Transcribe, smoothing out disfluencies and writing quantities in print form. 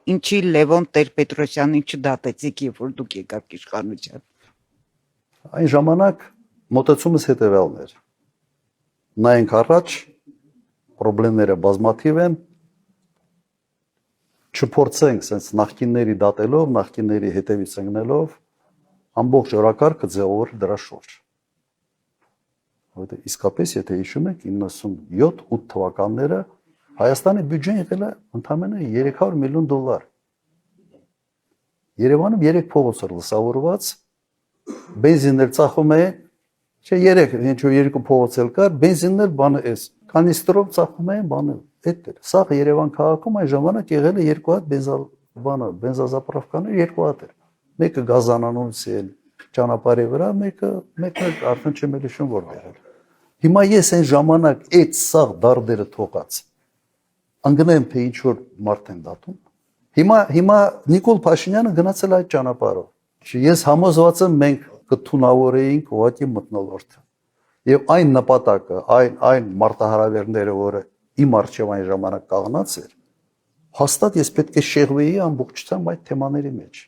ինչի Լևոն Տեր-Պետրոսյանին չդատեցիք, երբ որ դուք եկաք իշխանության։ Այն ժամանակ մոտեցումս հետևյալն էր. նայենք առաջ, խնդիրները բազմաթիվ են, չփորձենք sense նախկինների դատելով, նախկինների հետևից ընկնելով ամբողջ օրակարգը ձևավորել դրա շուրջ։ Որովհետեւ իսկապես, եթե հիշում եք 97-8 թվականները Հայաստանի բյուջեն եղել է ընդամենը $300 միլիոն։ Երևանում 3 փողոց էր լուսավորված, բենզինն էր ծախում է, չէ 3, ինչ-որ 2 փողոց էլ կար, բենզինն էլ բանը էս, կանիստրով ծախում էին բանը, այդ էր։ Սա Երևան քաղաքում այն ժամանակ եղել է 2 հատ բենզազապրովկաներ 2 հատ էր։ Մեկը Գազանանուց էլ ճանապարհի վրա, մեկը արդեն չեմ հիշում որտեղ էր։ Հիմա ես այն ժամանակ այդ սաղ դարդերը թողած անգնեմ թե ինչ որ մարդ են դատում։ Հիմա Նիկոլ Փաշինյանը գնացել այդ ճանապարհով։ Ես համոզված եմ մենք կթունավորեինք ուղղակի մթնոլորտը։ Եվ այն նպատակը, այն մարտահրավերները, որը իմ առջև այն ժամանակ կանգնած էր, հաստատ ես պետք է շեղվեի ամբողջությամբ այդ թեմաների մեջ։